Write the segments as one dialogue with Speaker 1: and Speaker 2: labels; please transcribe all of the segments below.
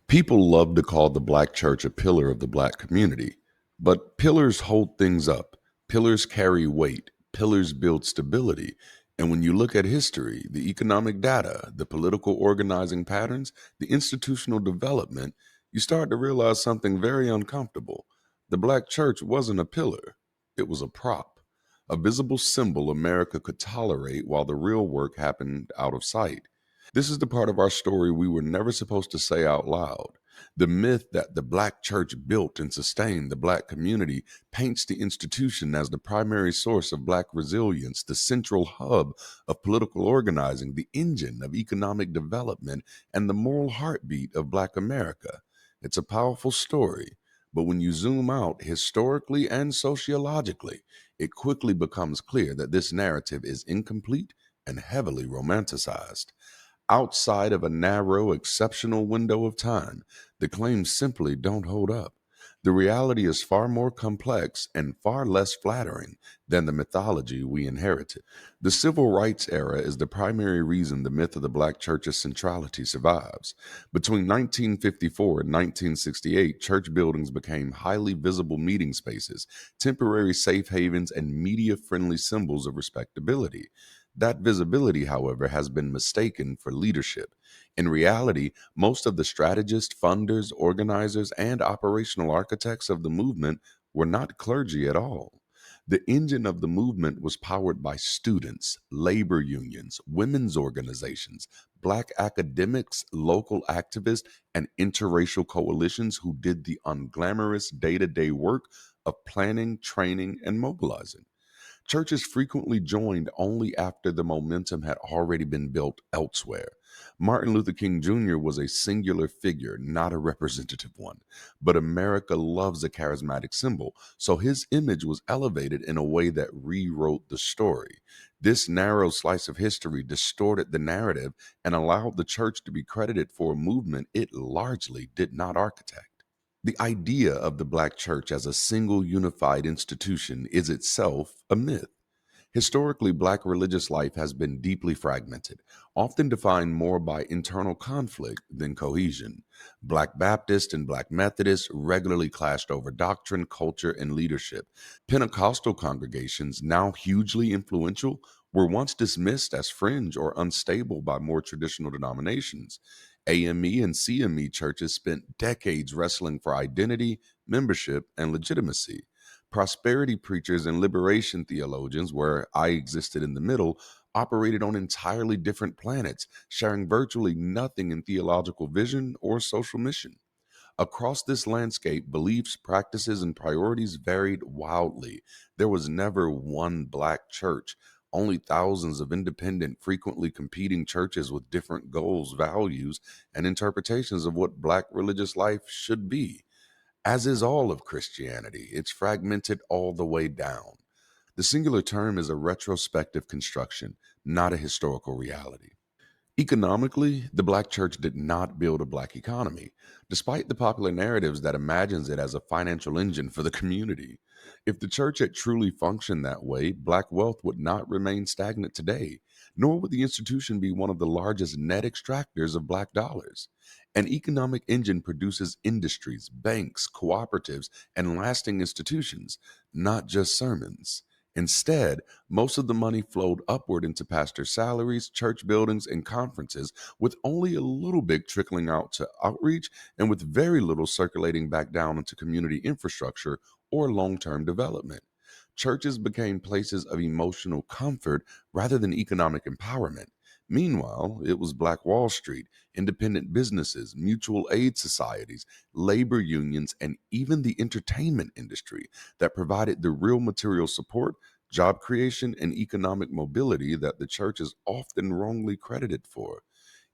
Speaker 1: People love to call the black church a pillar of the black community, but pillars hold things up. Pillars carry weight. Pillars build stability. And when you look at history, the economic data, the political organizing patterns, the institutional development, you start to realize something very uncomfortable. The black church wasn't a pillar, it was a prop, a visible symbol America could tolerate while the real work happened out of sight. This is the part of our story we were never supposed to say out loud. The myth that the black church built and sustained the black community paints the institution as the primary source of black resilience, the central hub of political organizing, the engine of economic development, and the moral heartbeat of black America. It's a powerful story, but when you zoom out historically and sociologically, it quickly becomes clear that this narrative is incomplete and heavily romanticized. Outside of a narrow, exceptional window of time, the claims simply don't hold up. The reality is far more complex and far less flattering than the mythology we inherited. The civil rights era is the primary reason the myth of the black church's centrality survives. Between 1954 and 1968, church buildings became highly visible meeting spaces, temporary safe havens, and media friendly symbols of respectability. That visibility, however, has been mistaken for leadership. In reality, most of the strategists, funders, organizers, and operational architects of the movement were not clergy at all. The engine of the movement was powered by students, labor unions, women's organizations, black academics, local activists, and interracial coalitions who did the unglamorous day to day work of planning, training, and mobilizing. Churches frequently joined only after the momentum had already been built elsewhere. Martin Luther King Jr. was a singular figure, not a representative one. But America loves a charismatic symbol, so his image was elevated in a way that rewrote the story. This narrow slice of history distorted the narrative and allowed the church to be credited for a movement it largely did not architect. The idea of the Black church as a single unified institution is itself a myth. Historically, Black religious life has been deeply fragmented, often defined more by internal conflict than cohesion. Black Baptists and Black Methodists regularly clashed over doctrine, culture, and leadership. Pentecostal congregations, now hugely influential, were once dismissed as fringe or unstable by more traditional denominations. AME and CME churches spent decades wrestling for identity, membership, and legitimacy. Prosperity preachers and liberation theologians, where I existed in the middle, operated on entirely different planets, sharing virtually nothing in theological vision or social mission. Across this landscape, beliefs, practices, and priorities varied wildly. There was never one Black church, only thousands of independent, frequently competing churches with different goals, values, and interpretations of what Black religious life should be. As is all of Christianity, it's fragmented all the way down. The singular term is a retrospective construction, not a historical reality. Economically, the Black church did not build a Black economy, despite the popular narratives that imagines it as a financial engine for the community. If the church had truly functioned that way, Black wealth would not remain stagnant today, nor would the institution be one of the largest net extractors of Black dollars. An economic engine produces industries, banks, cooperatives, and lasting institutions, not just sermons. Instead, most of the money flowed upward into pastor salaries, church buildings, and conferences, with only a little bit trickling out to outreach and with very little circulating back down into community infrastructure or long term development. Churches became places of emotional comfort rather than economic empowerment. Meanwhile, it was Black Wall Street, independent businesses, mutual aid societies, labor unions, and even the entertainment industry that provided the real material support, job creation, and economic mobility that the church is often wrongly credited for.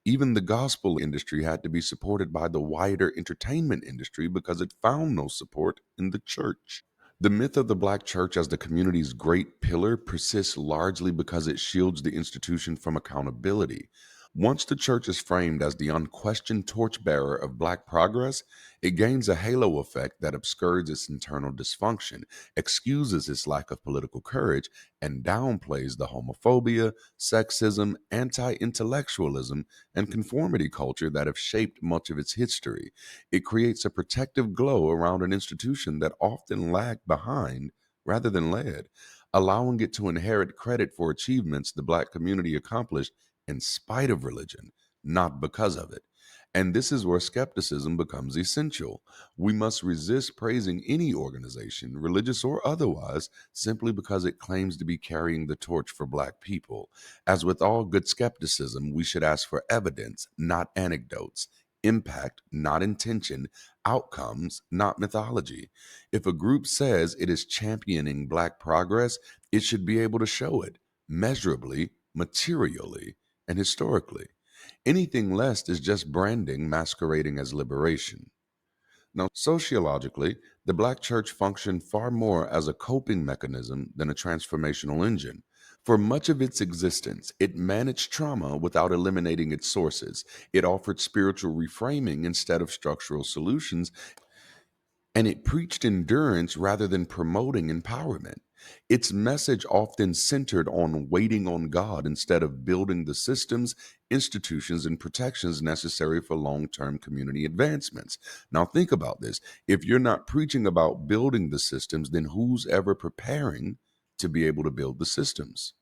Speaker 1: Even the gospel industry had to be supported by the wider entertainment industry because it found no support in the church. The myth of the Black church as the community's great pillar persists largely because it shields the institution from accountability. Once the church is framed as the unquestioned torchbearer of Black progress, it gains a halo effect that obscures its internal dysfunction, excuses its lack of political courage, and downplays the homophobia, sexism, anti intellectualism, and conformity culture that have shaped much of its history. It creates a protective glow around an institution that often lagged behind rather than led, allowing it to inherit credit for achievements the Black community accomplished in spite of religion, not because of it. And this is where skepticism becomes essential. We must resist praising any organization, religious or otherwise, simply because it claims to be carrying the torch for Black people. As with all good skepticism, we should ask for evidence, not anecdotes, impact, not intention, outcomes, not mythology. If a group says it is championing Black progress, it should be able to show it measurably, materially, and historically. Anything less is just branding masquerading as liberation. Now, sociologically, the Black church functioned far more as a coping mechanism than a transformational engine. For much of its existence, it managed trauma without eliminating its sources. It offered spiritual reframing instead of structural solutions, and it preached endurance rather than promoting empowerment. Its message often centered on waiting on God instead of building the systems, institutions, and protections necessary for long term community advancements. Now, think about this. If you're not preaching about building the systems, then who's ever preparing to be able to build the systems?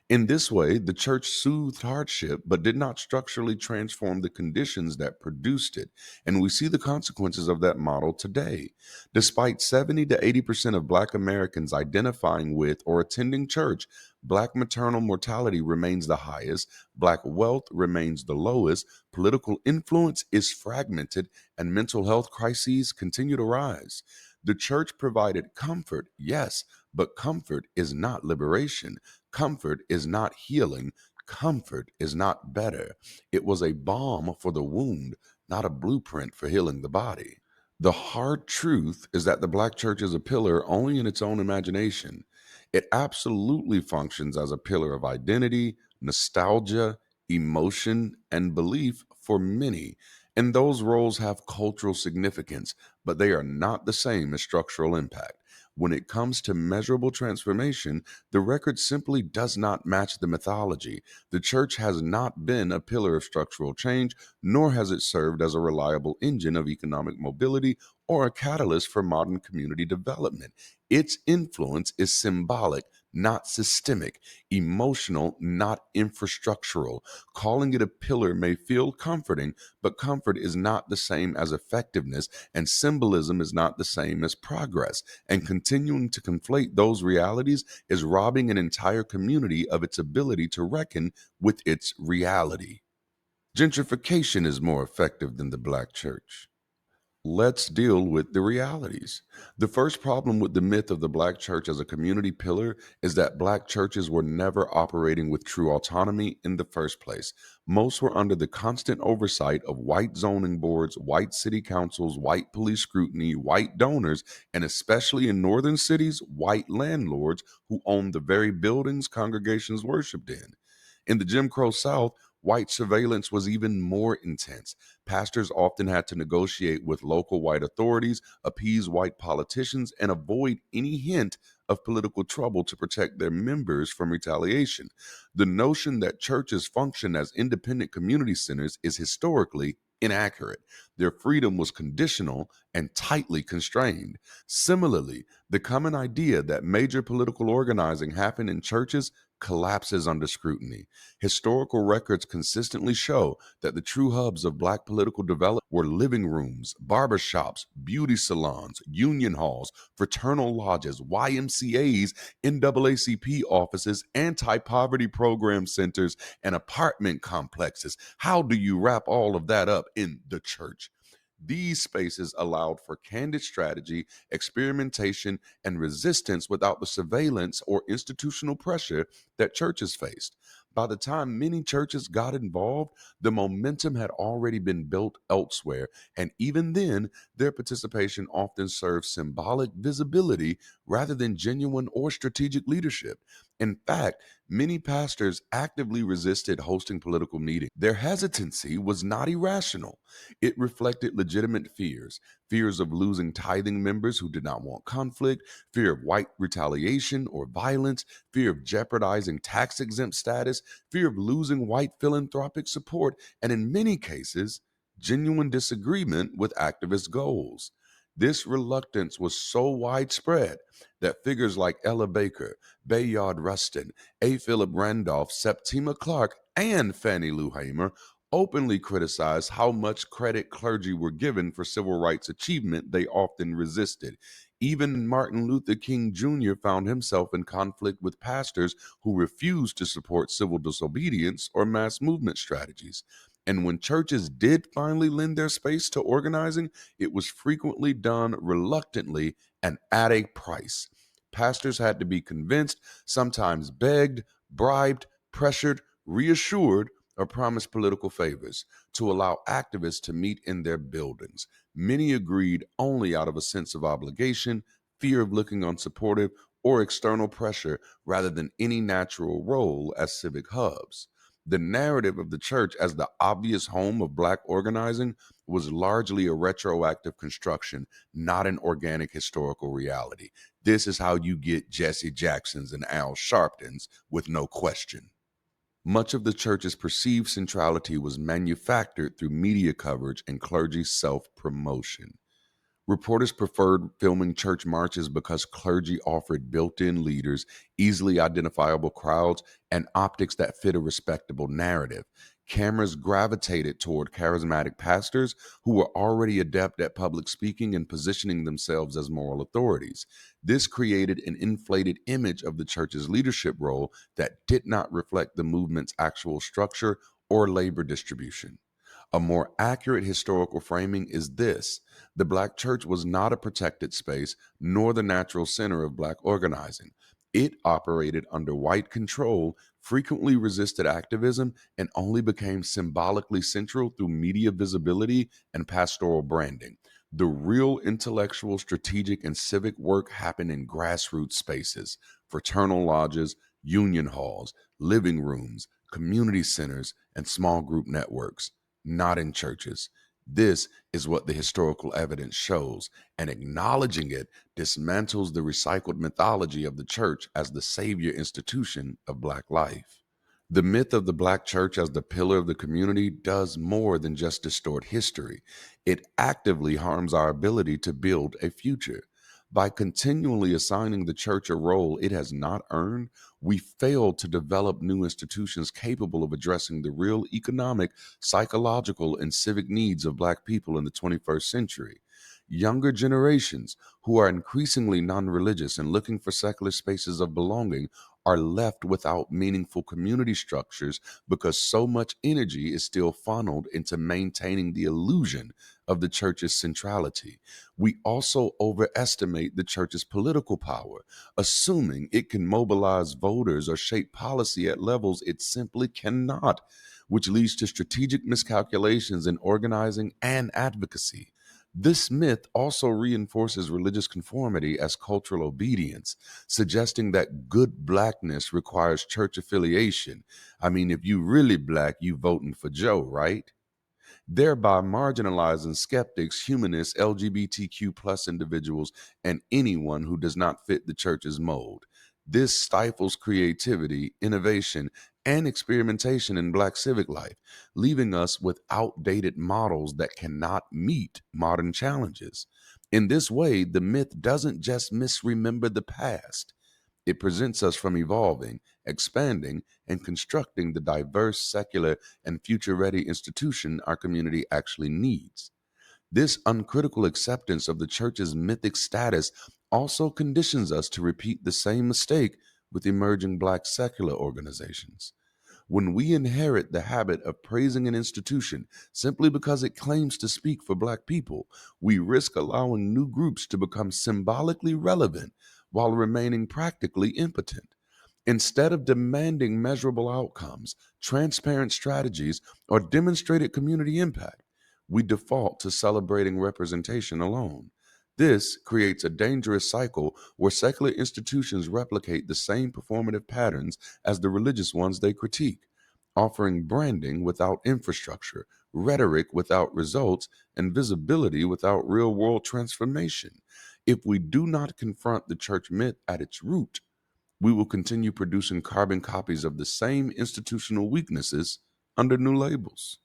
Speaker 1: In this way, the church soothed hardship but did not structurally transform the conditions that produced it. And we see the consequences of that model today. Despite 70 to 80% of Black Americans identifying with or attending church, Black maternal mortality remains the highest, Black wealth remains the lowest, political influence is fragmented, and mental health crises continue to rise. The church provided comfort, yes, but comfort is not liberation. Comfort is not healing. Comfort is not better. It was a balm for the wound, not a blueprint for healing the body. The hard truth is that the Black church is a pillar only in its own imagination. It absolutely functions as a pillar of identity, nostalgia, emotion, and belief for many. And those roles have cultural significance, but they are not the same as structural impact. When it comes to measurable transformation, the record simply does not match the mythology. The church has not been a pillar of structural change, nor has it served as a reliable engine of economic mobility or a catalyst for modern community development. Its influence is symbolic, not systemic, emotional, not infrastructural. Calling it a pillar may feel comforting, but comfort is not the same as effectiveness, and symbolism is not the same as progress. And continuing to conflate those realities is robbing an entire community of its ability to reckon with its reality. Gentrification is more effective than the Black church. Let's deal with the realities. The first problem with the myth of the Black church as a community pillar is that Black churches were never operating with true autonomy in the first place. Most were under the constant oversight of white zoning boards, white city councils, white police scrutiny, white donors, and especially in northern cities, white landlords who owned the very buildings congregations worshiped in. In the Jim Crow South, white surveillance was even more intense. Pastors often had to negotiate with local white authorities, appease white politicians, and avoid any hint of political trouble to protect their members from retaliation. The notion that churches function as independent community centers is historically inaccurate. Their freedom was conditional and tightly constrained. Similarly, the common idea that major political organizing happened in churches collapses under scrutiny. Historical records consistently show that the true hubs of Black political development were living rooms, barbershops, beauty salons, union halls, fraternal lodges, YMCAs, NAACP offices, anti poverty program centers, and apartment complexes. How do you wrap all of that up in the church? These spaces allowed for candid strategy, experimentation, and resistance without the surveillance or institutional pressure that churches faced. By the time many churches got involved, the momentum had already been built elsewhere, and even then, their participation often served symbolic visibility rather than genuine or strategic leadership. In fact, many pastors actively resisted hosting political meetings. Their hesitancy was not irrational. It reflected legitimate fears of losing tithing members who did not want conflict, fear of white retaliation or violence, fear of jeopardizing tax exempt status, fear of losing white philanthropic support, and in many cases, genuine disagreement with activist goals. This reluctance was so widespread that figures like Ella Baker, Bayard Rustin, A. Philip Randolph, Septima Clark, and Fannie Lou Hamer openly criticized how much credit clergy were given for civil rights achievement they often resisted. Even Martin Luther King Jr. found himself in conflict with pastors who refused to support civil disobedience or mass movement strategies. And when churches did finally lend their space to organizing, it was frequently done reluctantly and at a price. Pastors had to be convinced, sometimes begged, bribed, pressured, reassured, or promised political favors to allow activists to meet in their buildings. Many agreed only out of a sense of obligation, fear of looking unsupportive, or external pressure rather than any natural role as civic hubs. The narrative of the church as the obvious home of Black organizing was largely a retroactive construction, not an organic historical reality. This is how you get Jesse Jacksons and Al Sharptons with no question. Much of the church's perceived centrality was manufactured through media coverage and clergy self promotion. Reporters preferred filming church marches because clergy offered built in leaders, easily identifiable crowds, and optics that fit a respectable narrative. Cameras gravitated toward charismatic pastors who were already adept at public speaking and positioning themselves as moral authorities. This created an inflated image of the church's leadership role that did not reflect the movement's actual structure or labor distribution. A more accurate historical framing is this: the Black church was not a protected space, nor the natural center of Black organizing. It operated under white control, frequently resisted activism, and only became symbolically central through media visibility and pastoral branding. The real intellectual, strategic, and civic work happened in grassroots spaces: fraternal lodges, union halls, living rooms, community centers, and small group networks, not in churches. This is what the historical evidence shows, and acknowledging it dismantles the recycled mythology of the church as the savior institution of Black life. The myth of the Black church as the pillar of the community does more than just distort history. It actively harms our ability to build a future. By continually assigning the church a role it has not earned, we fail to develop new institutions capable of addressing the real economic, psychological, and civic needs of Black people in the 21st century. Younger generations, who are increasingly non religious and looking for secular spaces of belonging, are left without meaningful community structures because so much energy is still funneled into maintaining the illusion of the church's centrality. We also overestimate the church's political power, assuming it can mobilize voters or shape policy at levels it simply cannot, which leads to strategic miscalculations in organizing and advocacy. This myth also reinforces religious conformity as cultural obedience, suggesting that good Blackness requires church affiliation. I mean, if you really Black, you voting for Joe, right? Thereby marginalizing skeptics, humanists, LGBTQ plus individuals, and anyone who does not fit the church's mold. This stifles creativity, innovation, and experimentation in Black civic life, leaving us with outdated models that cannot meet modern challenges. In this way, the myth doesn't just misremember the past. It prevents us from evolving, expanding, and constructing the diverse, secular, and future ready institution our community actually needs. This uncritical acceptance of the church's mythic status also conditions us to repeat the same mistake with emerging Black secular organizations. When we inherit the habit of praising an institution simply because it claims to speak for Black people, we risk allowing new groups to become symbolically relevant while remaining practically impotent. Instead of demanding measurable outcomes, transparent strategies, or demonstrated community impact, we default to celebrating representation alone. This creates a dangerous cycle where secular institutions replicate the same performative patterns as the religious ones they critique, offering branding without infrastructure, rhetoric without results, and visibility without real world transformation. If we do not confront the church myth at its root, we will continue producing carbon copies of the same institutional weaknesses under new labels.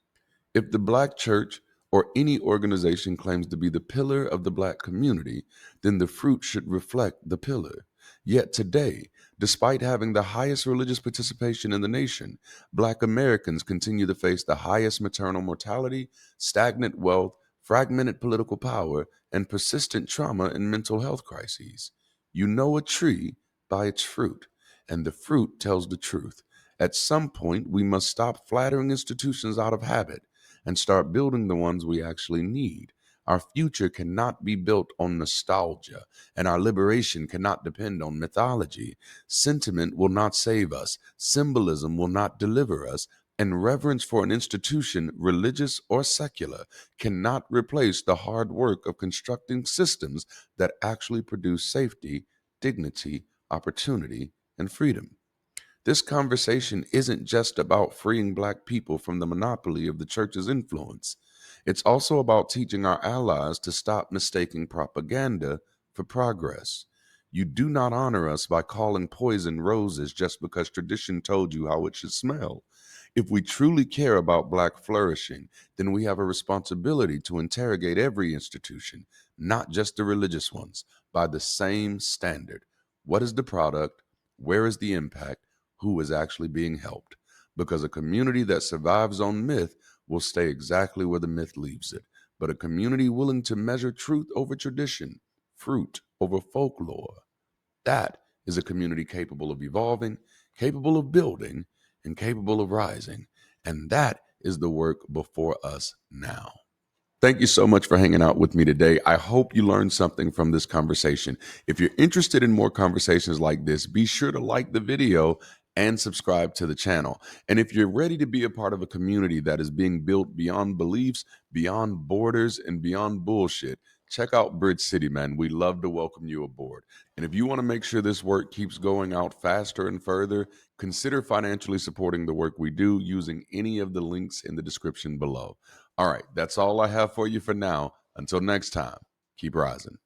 Speaker 1: If the Black church or any organization claims to be the pillar of the Black community, then the fruit should reflect the pillar. Yet today, despite having the highest religious participation in the nation, Black Americans continue to face the highest maternal mortality, stagnant wealth, fragmented political power, and persistent trauma and mental health crises. You know a tree by its fruit, and the fruit tells the truth. At some point, we must stop flattering institutions out of habit and start building the ones we actually need. Our future cannot be built on nostalgia, and our liberation cannot depend on mythology. Sentiment will not save us, symbolism will not deliver us, and reverence for an institution, religious or secular, cannot replace the hard work of constructing systems that actually produce safety, dignity, opportunity, and freedom. This conversation isn't just about freeing Black people from the monopoly of the church's influence. It's also about teaching our allies to stop mistaking propaganda for progress. You do not honor us by calling poison roses just because tradition told you how it should smell. If we truly care about Black flourishing, then we have a responsibility to interrogate every institution, not just the religious ones, by the same standard. What is the product? Where is the impact? Who is actually being helped? Because a community that survives on myth will stay exactly where the myth leaves it. But a community willing to measure truth over tradition, fruit over folklore, that is a community capable of evolving, capable of building, and capable of rising. And that is the work before us now. Thank you so much for hanging out with me today. I hope you learned something from this conversation. If you're interested in more conversations like this, be sure to like the video and subscribe to the channel. And if you're ready to be a part of a community that is being built beyond beliefs, beyond borders, and beyond bullshit, check out Bridge City, man. We love to welcome you aboard. And if you want to make sure this work keeps going out faster and further, consider financially supporting the work we do using any of the links in the description below. All right, that's all I have for you for now. Until next time, keep rising.